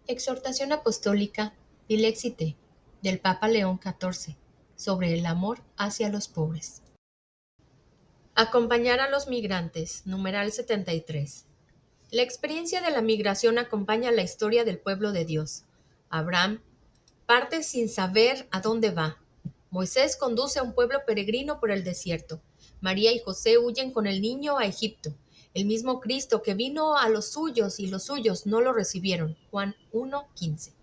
Exhortación apostólica Dilexite del Papa León XIV sobre el amor hacia los pobres. Acompañar a los migrantes, numeral 73. La experiencia de la migración acompaña la historia del pueblo de Dios. Abraham parte sin saber a dónde va. Moisés conduce a un pueblo peregrino por el desierto. María y José huyen con el niño a Egipto. El mismo Cristo que vino a los suyos y los suyos no lo recibieron. Juan 1:15.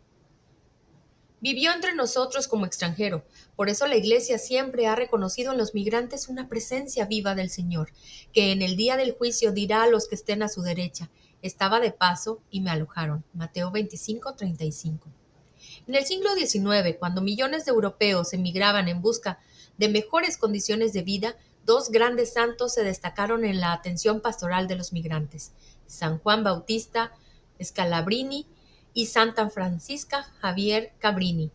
Vivió entre nosotros como extranjero. Por eso la Iglesia siempre ha reconocido en los migrantes una presencia viva del Señor, que en el día del juicio dirá a los que estén a su derecha: estaba de paso y me alojaron. Mateo 25:35. En el siglo XIX, cuando millones de europeos emigraban en busca de mejores condiciones de vida, dos grandes santos se destacaron en la atención pastoral de los migrantes: San Juan Bautista Scalabrini y Santa Francisca Javier Cabrini.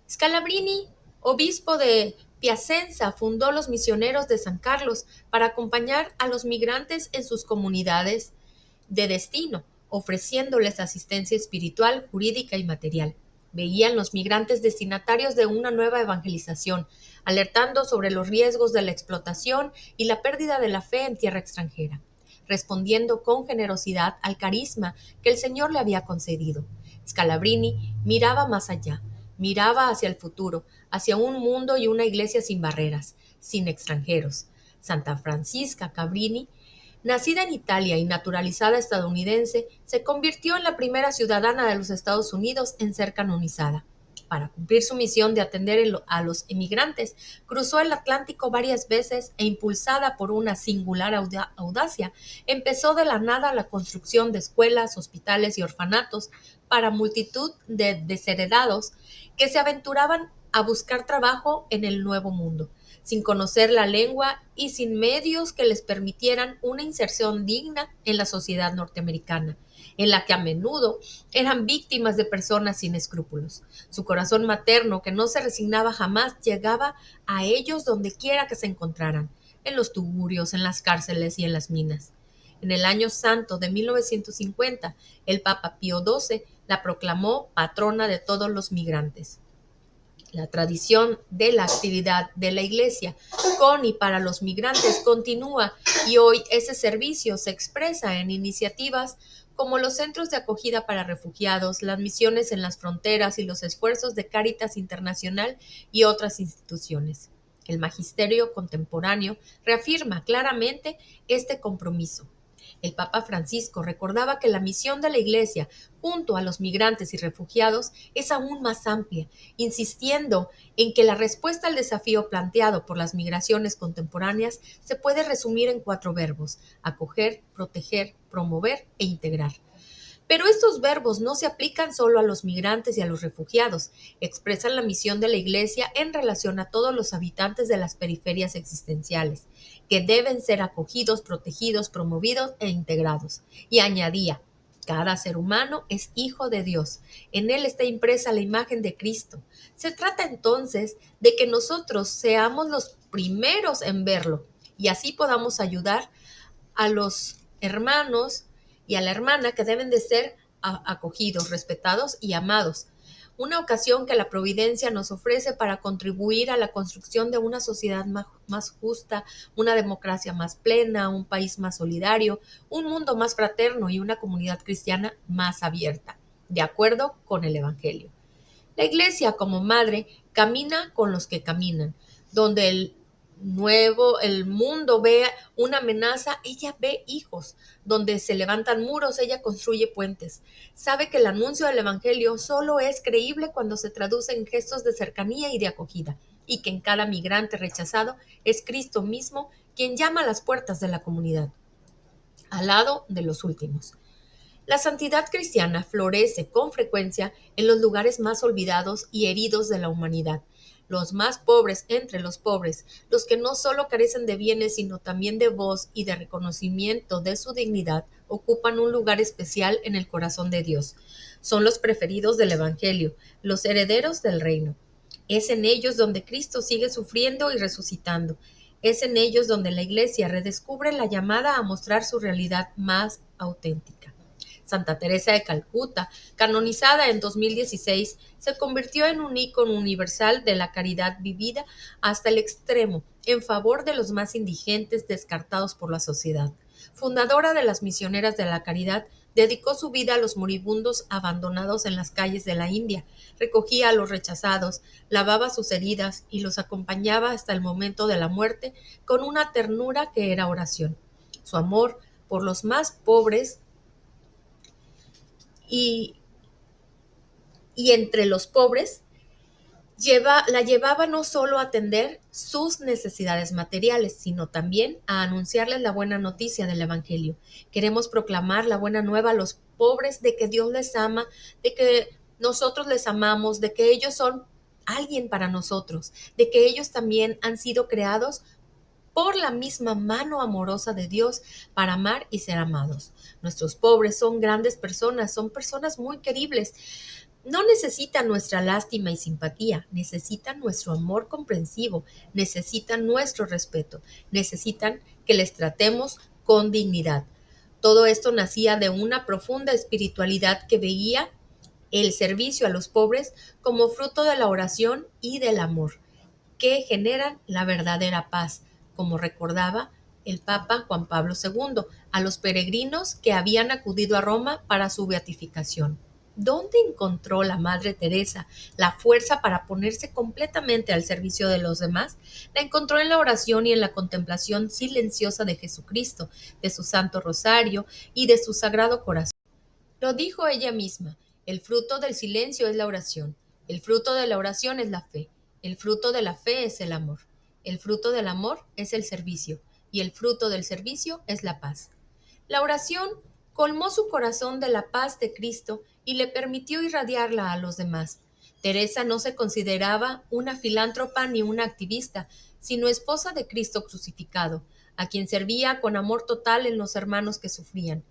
Scalabrini, obispo de Piacenza, fundó los misioneros de San Carlos para acompañar a los migrantes en sus comunidades de destino, ofreciéndoles asistencia espiritual, jurídica y material. Veían los migrantes destinatarios de una nueva evangelización, alertando sobre los riesgos de la explotación y la pérdida de la fe en tierra extranjera, respondiendo con generosidad al carisma que el Señor le había concedido. Scalabrini miraba más allá, miraba hacia el futuro, hacia un mundo y una iglesia sin barreras, sin extranjeros. Santa Francisca Cabrini, nacida en Italia y naturalizada estadounidense, se convirtió en la primera ciudadana de los Estados Unidos en ser canonizada. Para cumplir su misión de atender a los emigrantes, cruzó el Atlántico varias veces e, impulsada por una singular audacia, empezó de la nada la construcción de escuelas, hospitales y orfanatos para multitud de desheredados que se aventuraban a buscar trabajo en el Nuevo Mundo, sin conocer la lengua y sin medios que les permitieran una inserción digna en la sociedad norteamericana, en la que a menudo eran víctimas de personas sin escrúpulos. Su corazón materno, que no se resignaba jamás, llegaba a ellos donde quiera que se encontraran, en los tugurios, en las cárceles y en las minas. En el año santo de 1950, el Papa Pío XII la proclamó patrona de todos los migrantes. La tradición de la actividad de la Iglesia con y para los migrantes continúa, y hoy ese servicio se expresa en iniciativas como los centros de acogida para refugiados, las misiones en las fronteras y los esfuerzos de Cáritas Internacional y otras instituciones. El magisterio contemporáneo reafirma claramente este compromiso. El Papa Francisco recordaba que la misión de la Iglesia junto a los migrantes y refugiados es aún más amplia, insistiendo en que la respuesta al desafío planteado por las migraciones contemporáneas se puede resumir en 4 verbos: acoger, proteger, promover e integrar. Pero estos verbos no se aplican solo a los migrantes y a los refugiados, expresan la misión de la Iglesia en relación a todos los habitantes de las periferias existenciales, que deben ser acogidos, protegidos, promovidos e integrados. Y añadía: cada ser humano es hijo de Dios. En él está impresa la imagen de Cristo. Se trata entonces de que nosotros seamos los primeros en verlo y así podamos ayudar a los hermanos y a la hermana, que deben de ser acogidos, respetados y amados. Una ocasión que la providencia nos ofrece para contribuir a la construcción de una sociedad más justa, una democracia más plena, un país más solidario, un mundo más fraterno y una comunidad cristiana más abierta, de acuerdo con el Evangelio. La Iglesia, como madre, camina con los que caminan. Donde el mundo ve una amenaza, ella ve hijos. Donde se levantan muros, ella construye puentes. Sabe que el anuncio del Evangelio solo es creíble cuando se traduce en gestos de cercanía y de acogida, y que en cada migrante rechazado es Cristo mismo quien llama a las puertas de la comunidad, al lado de los últimos. La santidad cristiana florece con frecuencia en los lugares más olvidados y heridos de la humanidad, los más pobres entre los pobres, los que no solo carecen de bienes, sino también de voz y de reconocimiento de su dignidad, ocupan un lugar especial en el corazón de Dios. Son los preferidos del Evangelio, los herederos del reino. Es en ellos donde Cristo sigue sufriendo y resucitando. Es en ellos donde la Iglesia redescubre la llamada a mostrar su realidad más auténtica. Santa Teresa de Calcuta, canonizada en 2016, se convirtió en un ícono universal de la caridad vivida hasta el extremo en favor de los más indigentes descartados por la sociedad. Fundadora de las Misioneras de la Caridad, dedicó su vida a los moribundos abandonados en las calles de la India, recogía a los rechazados, lavaba sus heridas y los acompañaba hasta el momento de la muerte con una ternura que era oración. Su amor por los más pobres y, y entre los pobres la llevaba no solo a atender sus necesidades materiales, sino también a anunciarles la buena noticia del Evangelio. Queremos proclamar la buena nueva a los pobres de que Dios les ama, de que nosotros les amamos, de que ellos son alguien para nosotros, de que ellos también han sido creados por la misma mano amorosa de Dios para amar y ser amados. Nuestros pobres son grandes personas, son personas muy queribles. No necesitan nuestra lástima y simpatía, necesitan nuestro amor comprensivo, necesitan nuestro respeto, necesitan que les tratemos con dignidad. Todo esto nacía de una profunda espiritualidad que veía el servicio a los pobres como fruto de la oración y del amor, que generan la verdadera paz, como recordaba el Papa Juan Pablo II a los peregrinos que habían acudido a Roma para su beatificación. ¿Dónde encontró la Madre Teresa la fuerza para ponerse completamente al servicio de los demás? La encontró en la oración y en la contemplación silenciosa de Jesucristo, de su Santo Rosario y de su Sagrado Corazón. Lo dijo ella misma, el fruto del silencio es la oración, el fruto de la oración es la fe, el fruto de la fe es el amor, el fruto del amor es el servicio, y el fruto del servicio es la paz. La oración colmó su corazón de la paz de Cristo y le permitió irradiarla a los demás. Teresa no se consideraba una filántropa ni una activista, sino esposa de Cristo crucificado, a quien servía con amor total en los hermanos que sufrían.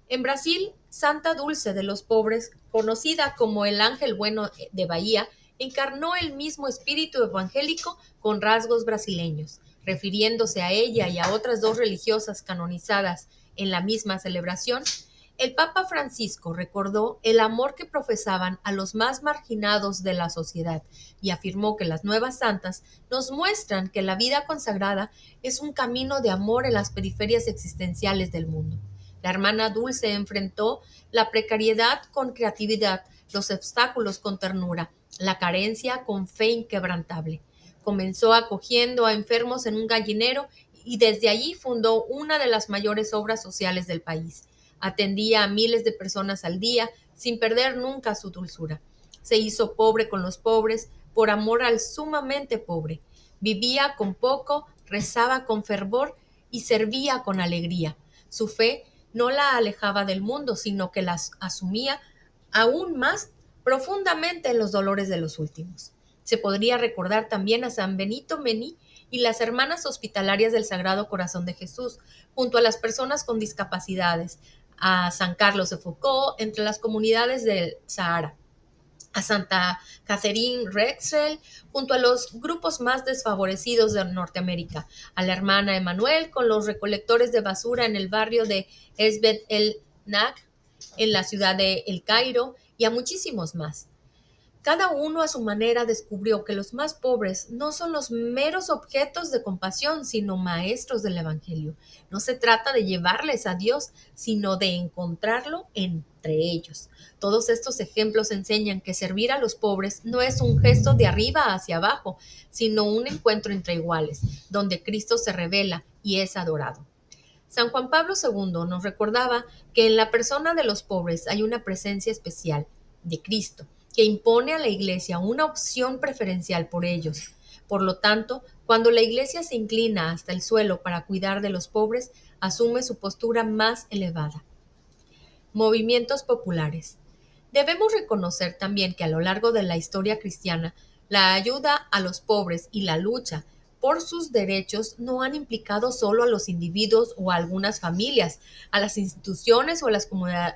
En Brasil, Santa Dulce de los Pobres, conocida como el Ángel Bueno de Bahía, encarnó el mismo espíritu evangélico con rasgos brasileños. Refiriéndose a ella y a otras dos religiosas canonizadas en la misma celebración, el Papa Francisco recordó el amor que profesaban a los más marginados de la sociedad y afirmó que las nuevas santas nos muestran que la vida consagrada es un camino de amor en las periferias existenciales del mundo. La hermana Dulce enfrentó la precariedad con creatividad, los obstáculos con ternura, la carencia con fe inquebrantable. Comenzó acogiendo a enfermos en un gallinero y desde allí fundó una de las mayores obras sociales del país. Atendía a miles de personas al día sin perder nunca su dulzura. Se hizo pobre con los pobres por amor al sumamente pobre. Vivía con poco, rezaba con fervor y servía con alegría. Su fe no la alejaba del mundo, sino que las asumía aún más profundamente en los dolores de los últimos. Se podría recordar también a San Benito Mení y las hermanas hospitalarias del Sagrado Corazón de Jesús, junto a las personas con discapacidades, a San Carlos de Foucault entre las comunidades del Sahara, a Santa Catherine Rexel junto a los grupos más desfavorecidos de Norteamérica, a la hermana Emanuel con los recolectores de basura en el barrio de Esbet el Nak en la ciudad de El Cairo y a muchísimos más. Cada uno a su manera descubrió que los más pobres no son los meros objetos de compasión, sino maestros del Evangelio. No se trata de llevarles a Dios, sino de encontrarlo entre ellos. Todos estos ejemplos enseñan que servir a los pobres no es un gesto de arriba hacia abajo, sino un encuentro entre iguales, donde Cristo se revela y es adorado. San Juan Pablo II nos recordaba que en la persona de los pobres hay una presencia especial de Cristo, que impone a la Iglesia una opción preferencial por ellos. Por lo tanto, cuando la Iglesia se inclina hasta el suelo para cuidar de los pobres, asume su postura más elevada. Movimientos populares. Debemos reconocer también que a lo largo de la historia cristiana, la ayuda a los pobres y la lucha por sus derechos no han implicado solo a los individuos o a algunas familias, a las instituciones o a las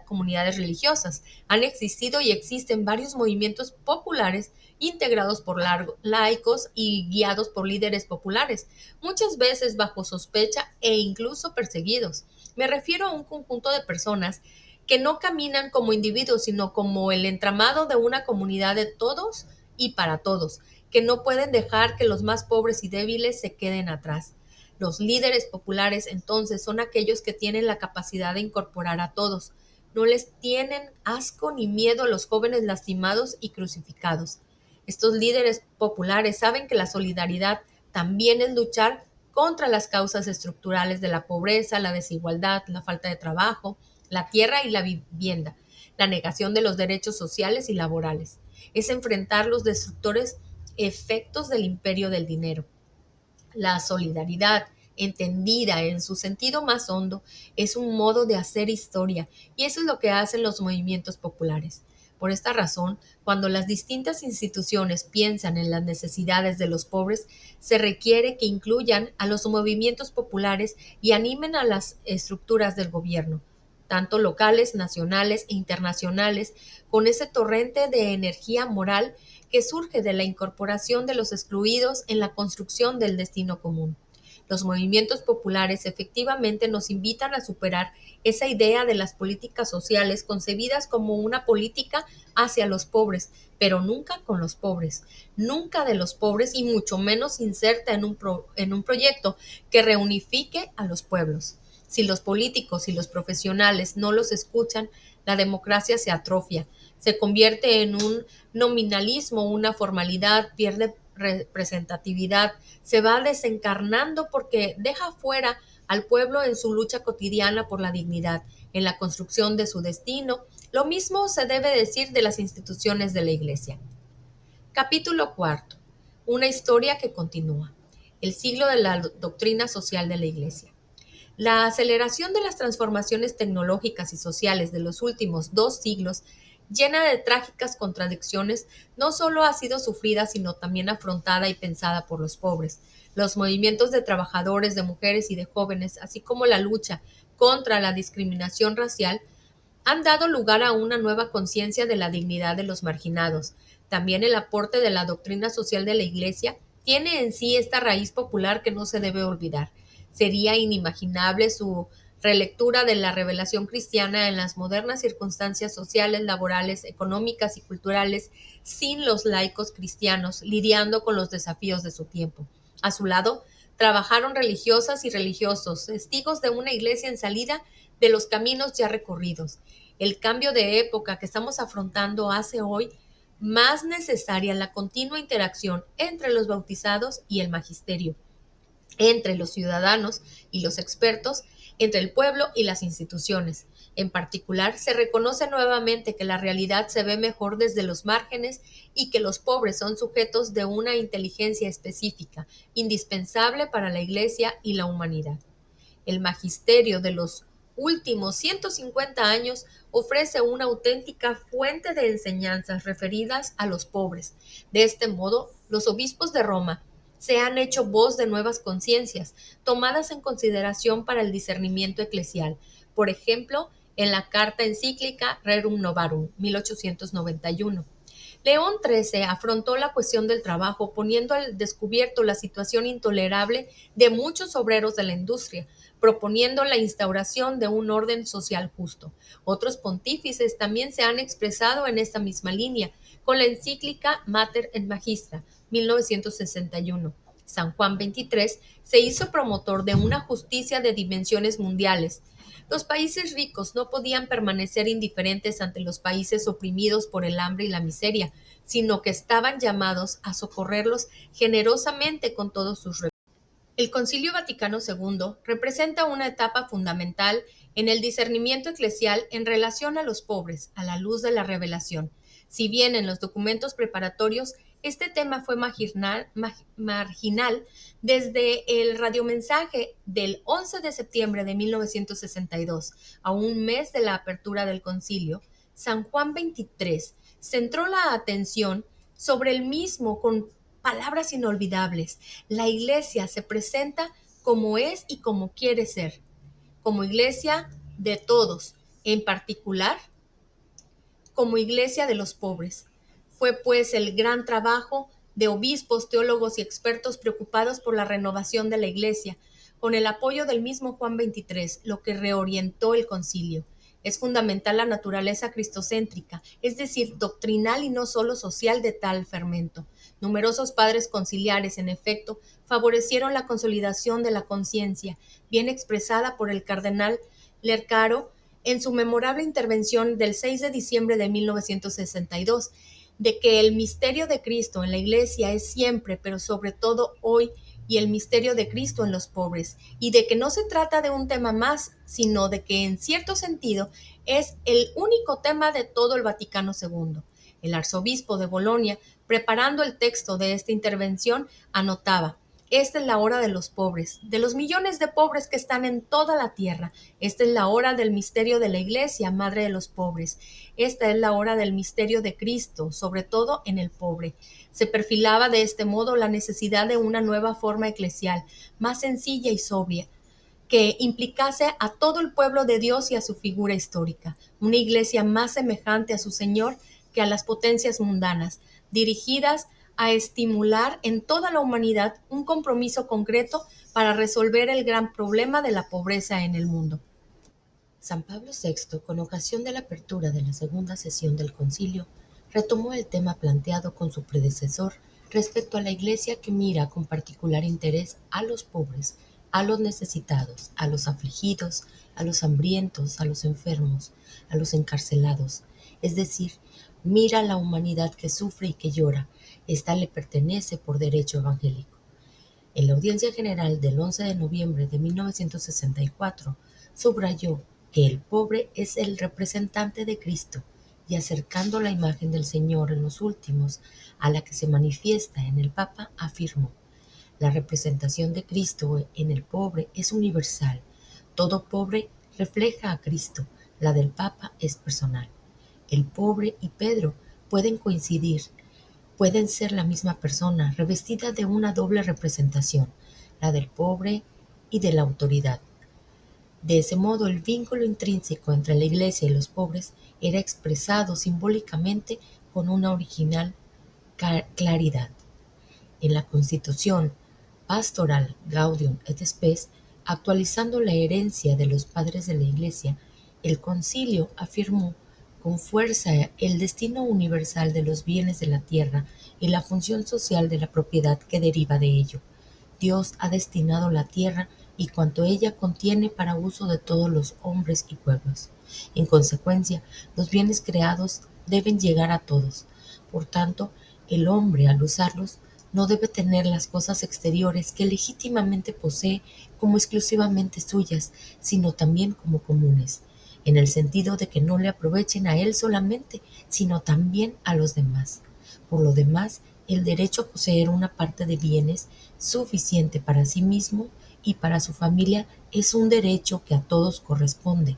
comunidades religiosas. Han existido y existen varios movimientos populares integrados por laicos y guiados por líderes populares, muchas veces bajo sospecha e incluso perseguidos. Me refiero a un conjunto de personas que no caminan como individuos, sino como el entramado de una comunidad de todos y para todos, que no pueden dejar que los más pobres y débiles se queden atrás. Los líderes populares entonces son aquellos que tienen la capacidad de incorporar a todos. No les tienen asco ni miedo a los jóvenes lastimados y crucificados. Estos líderes populares saben que la solidaridad también es luchar contra las causas estructurales de la pobreza, la desigualdad, la falta de trabajo, la tierra y la vivienda, la negación de los derechos sociales y laborales. Es enfrentar los destructores efectos del imperio del dinero. La solidaridad, entendida en su sentido más hondo, es un modo de hacer historia, y eso es lo que hacen los movimientos populares. Por esta razón, cuando las distintas instituciones piensan en las necesidades de los pobres, se requiere que incluyan a los movimientos populares y animen a las estructuras del gobierno, tanto locales, nacionales e internacionales, con ese torrente de energía moral que surge de la incorporación de los excluidos en la construcción del destino común. Los movimientos populares efectivamente nos invitan a superar esa idea de las políticas sociales concebidas como una política hacia los pobres, pero nunca con los pobres, nunca de los pobres y mucho menos inserta en un proyecto que reunifique a los pueblos. Si los políticos y los profesionales no los escuchan, la democracia se atrofia, se convierte en un nominalismo, una formalidad, pierde representatividad, se va desencarnando porque deja fuera al pueblo en su lucha cotidiana por la dignidad, en la construcción de su destino. Lo mismo se debe decir de las instituciones de la Iglesia. Capítulo cuarto. Una historia que continúa. El siglo de la doctrina social de la Iglesia. La aceleración de las transformaciones tecnológicas y sociales de los últimos 2 siglos, llena de trágicas contradicciones, no solo ha sido sufrida, sino también afrontada y pensada por los pobres. Los movimientos de trabajadores, de mujeres y de jóvenes, así como la lucha contra la discriminación racial, han dado lugar a una nueva conciencia de la dignidad de los marginados. También el aporte de la doctrina social de la Iglesia tiene en sí esta raíz popular que no se debe olvidar. Sería inimaginable su relectura de la revelación cristiana en las modernas circunstancias sociales, laborales, económicas y culturales sin los laicos cristianos lidiando con los desafíos de su tiempo. A su lado, trabajaron religiosas y religiosos, testigos de una iglesia en salida de los caminos ya recorridos. El cambio de época que estamos afrontando hace hoy más necesaria la continua interacción entre los bautizados y el magisterio, entre los ciudadanos y los expertos, entre el pueblo y las instituciones. En particular, se reconoce nuevamente que la realidad se ve mejor desde los márgenes y que los pobres son sujetos de una inteligencia específica, indispensable para la Iglesia y la humanidad. El magisterio de los últimos 150 años ofrece una auténtica fuente de enseñanzas referidas a los pobres. De este modo, los obispos de Roma se han hecho voz de nuevas conciencias, tomadas en consideración para el discernimiento eclesial. Por ejemplo, en la carta encíclica Rerum Novarum, 1891. León XIII afrontó la cuestión del trabajo poniendo al descubierto la situación intolerable de muchos obreros de la industria, proponiendo la instauración de un orden social justo. Otros pontífices también se han expresado en esta misma línea, con la encíclica Mater et Magistra, 1961. San Juan XXIII se hizo promotor de una justicia de dimensiones mundiales. Los países ricos no podían permanecer indiferentes ante los países oprimidos por el hambre y la miseria, sino que estaban llamados a socorrerlos generosamente con todos sus recursos. El Concilio Vaticano II representa una etapa fundamental en el discernimiento eclesial en relación a los pobres, a la luz de la revelación. Si bien en los documentos preparatorios este tema fue marginal desde el radiomensaje del 11 de septiembre de 1962, a un mes de la apertura del concilio, San Juan XXIII centró la atención sobre el mismo con palabras inolvidables. La iglesia se presenta como es y como quiere ser, como iglesia de todos, en particular como iglesia de los pobres. Fue pues el gran trabajo de obispos, teólogos y expertos preocupados por la renovación de la iglesia, con el apoyo del mismo Juan XXIII, lo que reorientó el concilio. Es fundamental la naturaleza cristocéntrica, es decir, doctrinal y no solo social de tal fermento. Numerosos padres conciliares, en efecto, favorecieron la consolidación de la conciencia, bien expresada por el cardenal Lercaro en su memorable intervención del 6 de diciembre de 1962, de que el misterio de Cristo en la Iglesia es siempre, pero sobre todo hoy, y el misterio de Cristo en los pobres, y de que no se trata de un tema más, sino de que en cierto sentido es el único tema de todo el Vaticano II. El arzobispo de Bolonia, preparando el texto de esta intervención, anotaba: esta es la hora de los pobres, de los millones de pobres que están en toda la tierra. Esta es la hora del misterio de la Iglesia, madre de los pobres. Esta es la hora del misterio de Cristo, sobre todo en el pobre. Se perfilaba de este modo la necesidad de una nueva forma eclesial, más sencilla y sobria, que implicase a todo el pueblo de Dios y a su figura histórica, una iglesia más semejante a su Señor que a las potencias mundanas, dirigidas a estimular en toda la humanidad un compromiso concreto para resolver el gran problema de la pobreza en el mundo. San Pablo VI, con ocasión de la apertura de la segunda sesión del concilio, retomó el tema planteado con su predecesor respecto a la Iglesia que mira con particular interés a los pobres, a los necesitados, a los afligidos, a los hambrientos, a los enfermos, a los encarcelados, es decir, mira a la humanidad que sufre y que llora. Esta le pertenece por derecho evangélico. En la audiencia general del 11 de noviembre de 1964, subrayó que el pobre es el representante de Cristo y, acercando la imagen del Señor en los últimos a la que se manifiesta en el Papa, afirmó: la representación de Cristo en el pobre es universal. Todo pobre refleja a Cristo. La del Papa es personal. El pobre y Pedro pueden coincidir, pueden ser la misma persona, revestida de una doble representación, la del pobre y de la autoridad. De ese modo, el vínculo intrínseco entre la Iglesia y los pobres era expresado simbólicamente con una original claridad. En la Constitución Pastoral Gaudium et Spes, actualizando la herencia de los padres de la Iglesia, el concilio afirmó con fuerza el destino universal de los bienes de la tierra y la función social de la propiedad que deriva de ello. Dios ha destinado la tierra y cuanto ella contiene para uso de todos los hombres y pueblos. En consecuencia, los bienes creados deben llegar a todos. Por tanto, el hombre, al usarlos, no debe tener las cosas exteriores que legítimamente posee como exclusivamente suyas, sino también como comunes, en el sentido de que no le aprovechen a él solamente, sino también a los demás. Por lo demás, el derecho a poseer una parte de bienes suficiente para sí mismo y para su familia es un derecho que a todos corresponde.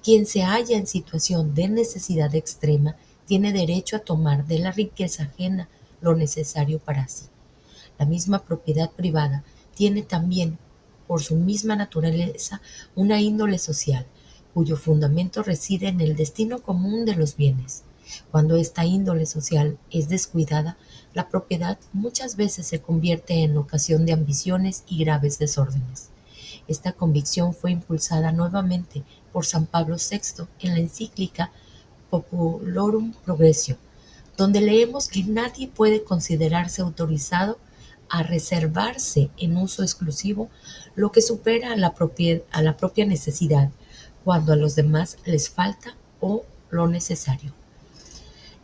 Quien se halla en situación de necesidad extrema tiene derecho a tomar de la riqueza ajena lo necesario para sí. La misma propiedad privada tiene también, por su misma naturaleza, una índole social, cuyo fundamento reside en el destino común de los bienes. Cuando esta índole social es descuidada, la propiedad muchas veces se convierte en ocasión de ambiciones y graves desórdenes. Esta convicción fue impulsada nuevamente por San Pablo VI en la encíclica Populorum Progressio, donde leemos que nadie puede considerarse autorizado a reservarse en uso exclusivo lo que supera a la propia necesidad, cuando a los demás les falta o lo necesario.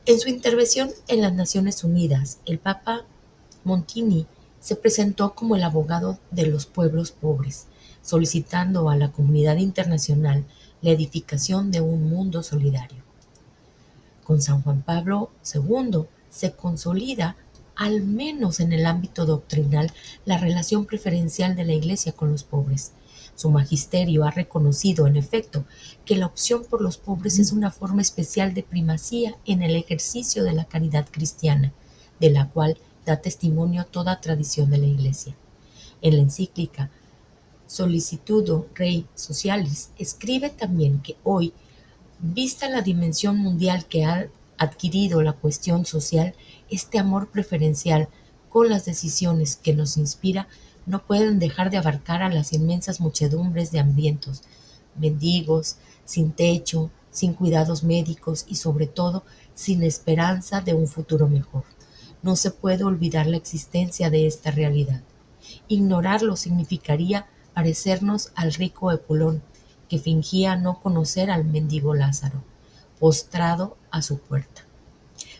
En su intervención en las Naciones Unidas, el Papa Montini se presentó como el abogado de los pueblos pobres, solicitando a la comunidad internacional la edificación de un mundo solidario. Con San Juan Pablo II se consolida, al menos en el ámbito doctrinal, la relación preferencial de la Iglesia con los pobres. Su magisterio ha reconocido, en efecto, que la opción por los pobres es una forma especial de primacía en el ejercicio de la caridad cristiana, de la cual da testimonio toda tradición de la Iglesia. En la encíclica Solicitudo Rei Socialis escribe también que hoy, vista la dimensión mundial que ha adquirido la cuestión social, este amor preferencial con las decisiones que nos inspira no pueden dejar de abarcar a las inmensas muchedumbres de hambrientos, mendigos, sin techo, sin cuidados médicos y sobre todo sin esperanza de un futuro mejor. No se puede olvidar la existencia de esta realidad. Ignorarlo significaría parecernos al rico Epulón, que fingía no conocer al mendigo Lázaro, postrado a su puerta.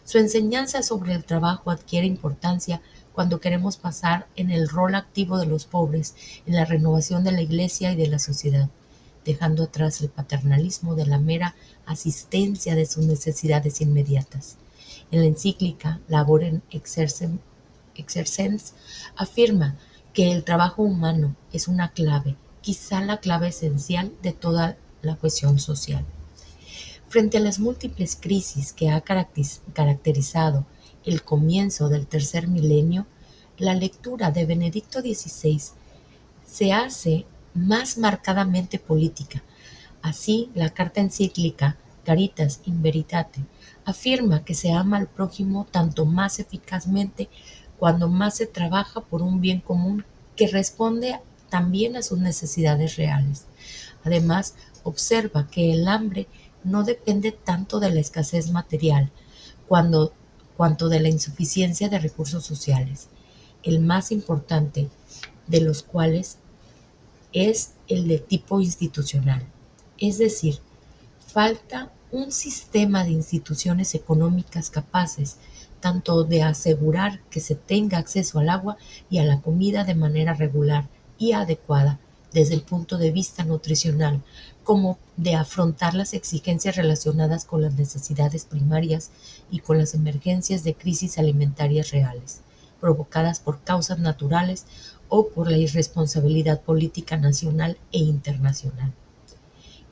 Su enseñanza sobre el trabajo adquiere importancia cuando queremos pasar en el rol activo de los pobres, en la renovación de la Iglesia y de la sociedad, dejando atrás el paternalismo de la mera asistencia de sus necesidades inmediatas. En la encíclica Laborem Exercens afirma que el trabajo humano es una clave, quizá la clave esencial de toda la cohesión social. Frente a las múltiples crisis que ha caracterizado el comienzo del tercer milenio, la lectura de Benedicto XVI se hace más marcadamente política. Así, la carta encíclica Caritas in Veritate afirma que se ama al prójimo tanto más eficazmente cuando más se trabaja por un bien común que responde también a sus necesidades reales. Además, observa que el hambre no depende tanto de la escasez material cuanto de la insuficiencia de recursos sociales, el más importante de los cuales es el de tipo institucional. Es decir, falta un sistema de instituciones económicas capaces tanto de asegurar que se tenga acceso al agua y a la comida de manera regular y adecuada desde el punto de vista nutricional, como de afrontar las exigencias relacionadas con las necesidades primarias y con las emergencias de crisis alimentarias reales, provocadas por causas naturales o por la irresponsabilidad política nacional e internacional.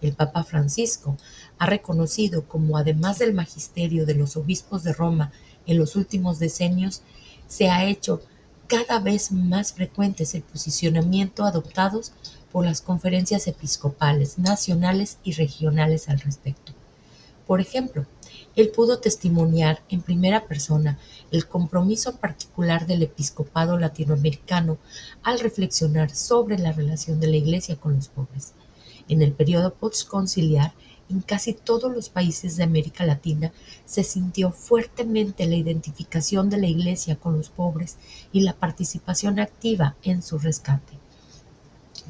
El Papa Francisco ha reconocido como además del magisterio de los obispos de Roma en los últimos decenios, se ha hecho cada vez más frecuentes el posicionamiento adoptados por las conferencias episcopales nacionales y regionales al respecto. Por ejemplo, él pudo testimoniar en primera persona el compromiso particular del episcopado latinoamericano al reflexionar sobre la relación de la Iglesia con los pobres. En el periodo postconciliar, en casi todos los países de América Latina se sintió fuertemente la identificación de la Iglesia con los pobres y la participación activa en su rescate.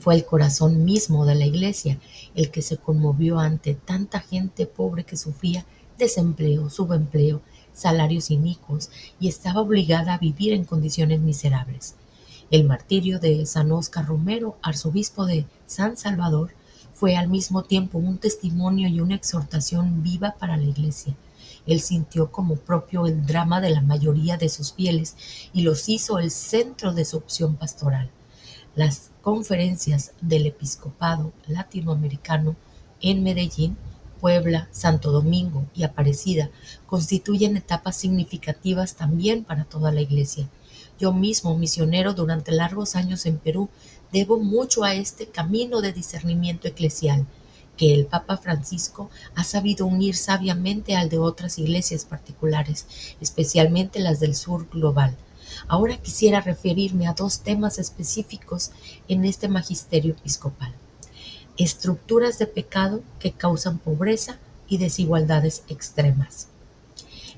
Fue el corazón mismo de la Iglesia el que se conmovió ante tanta gente pobre que sufría desempleo, subempleo, salarios inicuos y estaba obligada a vivir en condiciones miserables. El martirio de San Óscar Romero, arzobispo de San Salvador, fue al mismo tiempo un testimonio y una exhortación viva para la Iglesia. Él sintió como propio el drama de la mayoría de sus fieles y los hizo el centro de su opción pastoral. Las conferencias del episcopado latinoamericano en Medellín, Puebla, Santo Domingo y Aparecida constituyen etapas significativas también para toda la Iglesia. Yo mismo, misionero durante largos años en Perú, debo mucho a este camino de discernimiento eclesial que el Papa Francisco ha sabido unir sabiamente al de otras iglesias particulares, especialmente las del sur global. Ahora quisiera referirme a dos temas específicos en este magisterio episcopal: estructuras de pecado que causan pobreza y desigualdades extremas.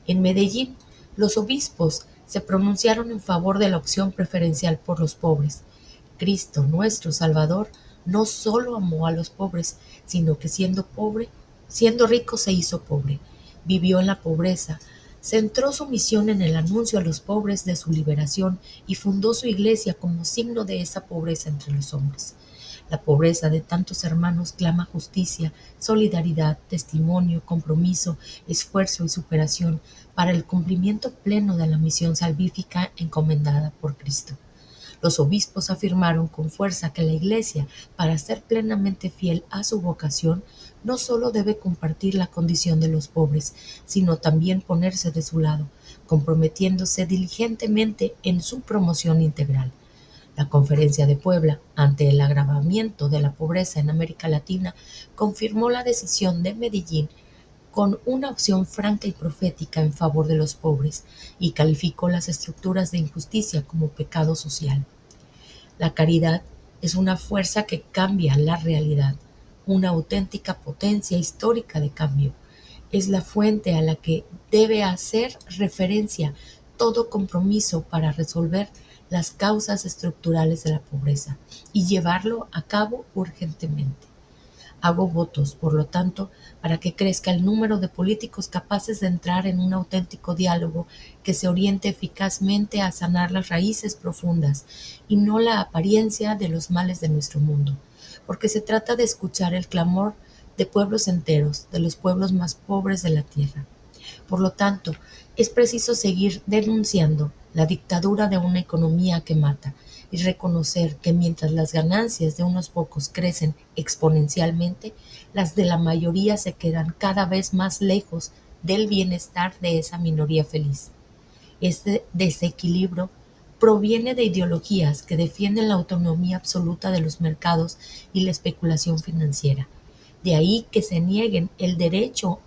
En Medellín, los obispos se pronunciaron en favor de la opción preferencial por los pobres. Cristo, nuestro Salvador, no solo amó a los pobres, sino que siendo rico se hizo pobre, vivió en la pobreza, centró su misión en el anuncio a los pobres de su liberación y fundó su iglesia como signo de esa pobreza entre los hombres. La pobreza de tantos hermanos clama justicia, solidaridad, testimonio, compromiso, esfuerzo y superación para el cumplimiento pleno de la misión salvífica encomendada por Cristo. Los obispos afirmaron con fuerza que la Iglesia, para ser plenamente fiel a su vocación, no solo debe compartir la condición de los pobres, sino también ponerse de su lado, comprometiéndose diligentemente en su promoción integral. La Conferencia de Puebla, ante el agravamiento de la pobreza en América Latina, confirmó la decisión de Medellín con una opción franca y profética en favor de los pobres y calificó las estructuras de injusticia como pecado social. La caridad es una fuerza que cambia la realidad. una auténtica potencia histórica de cambio. Es la fuente a la que debe hacer referencia todo compromiso para resolver las causas estructurales de la pobreza y llevarlo a cabo urgentemente. Hago votos, por lo tanto, para que crezca el número de políticos capaces de entrar en un auténtico diálogo que se oriente eficazmente a sanar las raíces profundas y no la apariencia de los males de nuestro mundo, porque se trata de escuchar el clamor de pueblos enteros, de los pueblos más pobres de la tierra. Por lo tanto, es preciso seguir denunciando la dictadura de una economía que mata y reconocer que mientras las ganancias de unos pocos crecen exponencialmente, las de la mayoría se quedan cada vez más lejos del bienestar de esa minoría feliz. Este desequilibrio proviene de ideologías que defienden la autonomía absoluta de los mercados y la especulación financiera. De ahí que se nieguen el derecho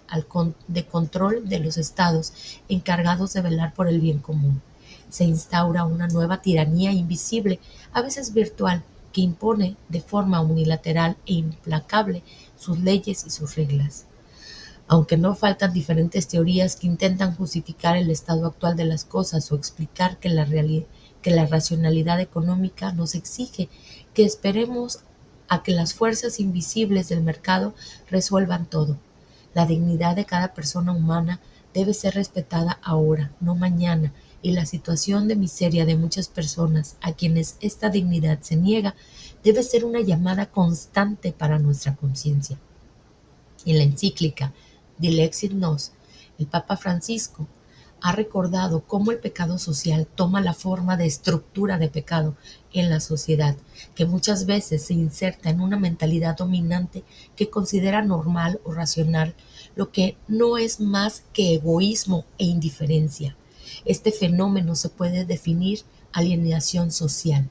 de control de los estados encargados de velar por el bien común. Se instaura una nueva tiranía invisible, a veces virtual, que impone de forma unilateral e implacable sus leyes y sus reglas. Aunque no faltan diferentes teorías que intentan justificar el estado actual de las cosas o explicar que la racionalidad económica nos exige que esperemos a que las fuerzas invisibles del mercado resuelvan todo. La dignidad de cada persona humana debe ser respetada ahora, no mañana, y la situación de miseria de muchas personas a quienes esta dignidad se niega debe ser una llamada constante para nuestra conciencia. En la encíclica Dilexit Nos, el Papa Francisco ha recordado cómo el pecado social toma la forma de estructura de pecado en la sociedad, que muchas veces se inserta en una mentalidad dominante que considera normal o racional lo que no es más que egoísmo e indiferencia. Este fenómeno se puede definir alienación social.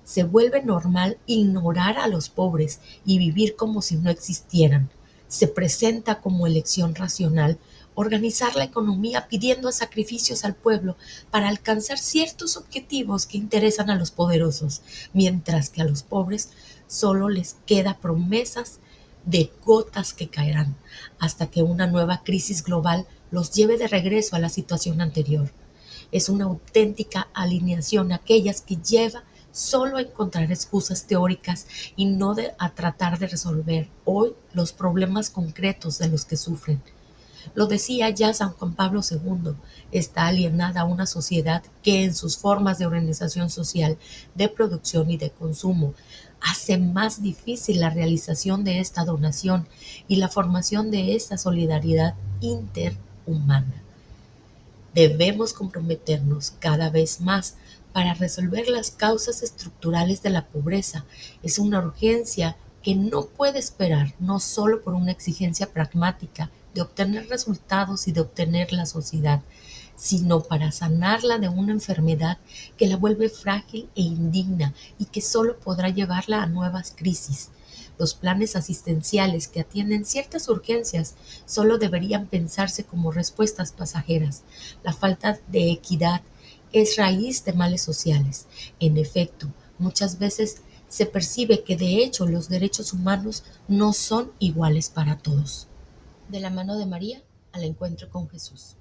Se vuelve normal ignorar a los pobres y vivir como si no existieran. Se presenta como elección racional organizar la economía pidiendo sacrificios al pueblo para alcanzar ciertos objetivos que interesan a los poderosos, mientras que a los pobres solo les queda promesas de gotas que caerán, hasta que una nueva crisis global los lleve de regreso a la situación anterior. Es una auténtica alineación aquellas que lleva solo a encontrar excusas teóricas y no a tratar de resolver hoy los problemas concretos de los que sufren. Lo decía ya San Juan Pablo II, está alienada a una sociedad que en sus formas de organización social, de producción y de consumo hace más difícil la realización de esta donación y la formación de esta solidaridad interhumana. Debemos comprometernos cada vez más para resolver las causas estructurales de la pobreza. Es una urgencia que no puede esperar, no solo por una exigencia pragmática de obtener resultados y de obtener la sociedad, sino para sanarla de una enfermedad que la vuelve frágil e indigna y que solo podrá llevarla a nuevas crisis. Los planes asistenciales que atienden ciertas urgencias solo deberían pensarse como respuestas pasajeras. La falta de equidad es raíz de males sociales. En efecto, muchas veces se percibe que de hecho los derechos humanos no son iguales para todos. De la mano de María al encuentro con Jesús.